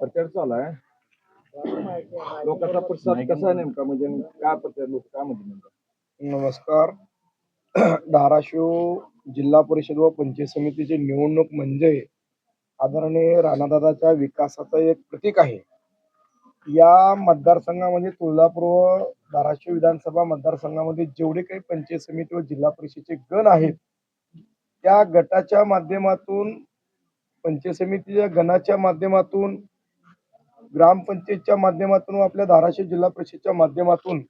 प्रचार चालू आहे. लोकांचा प्रतिसाद कसा आहे नेमका, म्हणजे काय प्रचार लोक काय म्हणतात नेमका? नमस्कार. धाराशिव जिल्हा परिषद व पंचायत समितीची निवडणूक म्हणजे आदरणीय राणादादाच्या विकासाचं एक प्रतीक आहे. या मतदारसंघामध्ये तुळजापूर व धाराशिव विधानसभा मतदारसंघामध्ये जेवढे काही पंचायत समिती व जिल्हा परिषदेचे गण आहेत, त्या गटाच्या माध्यमातून, पंचायत समितीच्या गणाच्या माध्यमातून, ग्रामपंचायतच्या माध्यमातून व आपल्या धाराशिव जिल्हा परिषदच्या माध्यमातून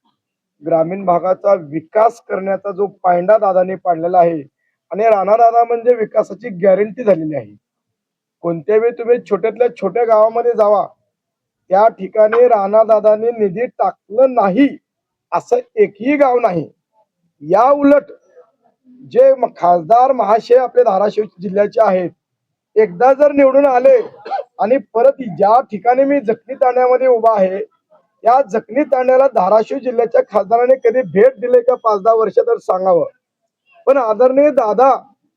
ग्रामीण भागाचा विकास करण्याचा जो पायंडा दादाने पाडलेला आहे, आणि राणादादा म्हणजे विकासाची गॅरंटी झालेली आहे. कोणत्या वेळी तुम्ही छोट्यातल्या छोट्या गावामध्ये जावा, त्या ठिकाणी राणादादाने निधी टाकलं नाही असं एकही गाव नाही. या उलट जे खासदार महाशय आपल्या धाराशिव जिल्ह्याचे आहेत, एकदा जर निवडून आले आणि परत ज्या ठिकाणी मी जखमी तांड्यामध्ये उभा आहे, या जखमी तांड्याला धाराशिव जिल्ह्याच्या खासदाराने कधी भेट दिले का 5-10 वर्ष तर सांगावं. पण आदरणीय दादा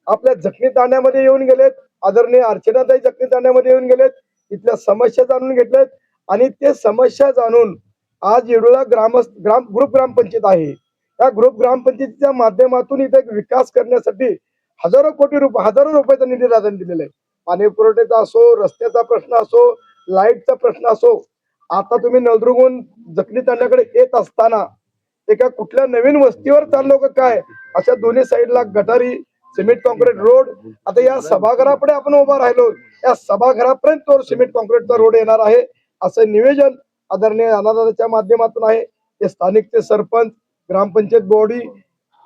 आपल्या जखमी तांड्यामध्ये येऊन गेलेत, आदरणीय अर्चनाताई जखमी तांड्यामध्ये येऊन गेलेत, इथल्या समस्या जाणून घेतल्यात, आणि ते समस्या जाणून आज येडोळा ग्रुप ग्रामपंचायत आहे, त्या ग्रुप ग्रामपंचायतीच्या माध्यमातून इथे विकास करण्यासाठी हजारो रुपयाचा निधी दादांनी दिलेला आहे. पाणी पुरवठ्याचा असो, रस्त्याचा प्रश्न असो, लाईटचा प्रश्न असो. आता तुम्ही नळदुर्गहून जखमी तांड्याकडे येत असताना एका कुठल्या नवीन वस्तीवर चाललो का काय, अशा दोन्ही साईडला गटारी, सिमेंट कॉन्क्रीट रोड. आता या सभागृहापुढे आपण उभा राहिलो, या सभागृहापर्यंत तो सिमेंट कॉन्क्रीटचा रोड येणार आहे असं निवेदन आदरणीय राणादादाच्या माध्यमातून आहे. ते स्थानिकचे सरपंच, ग्रामपंचायत बॉडी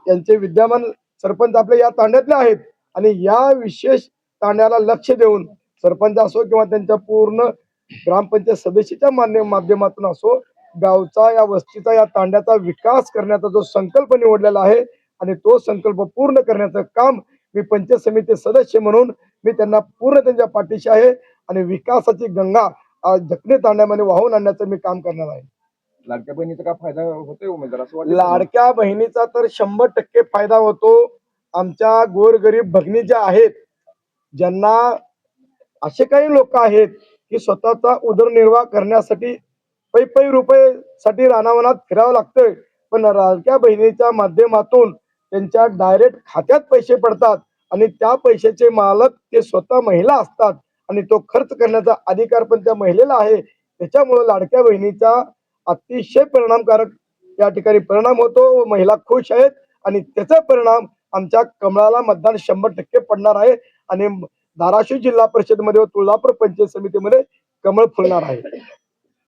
यांचे विद्यमान सरपंच आपल्या या तांड्यातले आहेत, आणि या विशेष तांड्याला लक्ष देऊन सरपंच असो किंवा त्यांच्या पूर्ण ग्रामपंचायत सदस्याच्या माध्यमातून असो, गावचा, या वस्तीचा, या तांड्याचा विकास करण्याचा जो संकल्प निवडलेला आहे, आणि तो संकल्प पूर्ण करण्याचं काम मी पंचायत समिती सदस्य म्हणून मी त्यांना पूर्ण त्यांच्या पाठीशी आहे, आणि विकासाची गंगा जखमी तांड्यामध्ये वाहून आणण्याचं मी काम करणार आहे. लाडक्या बहिणीचा काय फायदा होतोय उमेदवार असं वाटतं? लाडक्या बहिणीचा तर 100% फायदा होतो. आमच्या गोरगरीब भगिनी ज्या आहेत, ज्यांना असे काही लोक आहेत की स्वतःचा उदरनिर्वाह करण्यासाठी पै रुपये साठी रानावनात फिरावं लागतंय, पण लाडक्या बहिणीच्या माध्यमातून त्यांच्या डायरेक्ट खात्यात पैसे पडतात, आणि त्या पैशाचे मालक ते स्वतः महिला असतात, आणि तो खर्च करण्याचा अधिकार पण त्या महिलेला आहे. त्याच्यामुळे लाडक्या बहिणीचा अतिशय परिणामकारक या ठिकाणी परिणाम होतो व महिला खुश आहेत, आणि त्याचा परिणाम आमच्या कमळाला मतदान 100% पडणार आहे, आणि धाराशिव जिल्हा परिषद मध्ये व तुळजापूर पंचायत समितीमध्ये कमळ फुलणार आहे.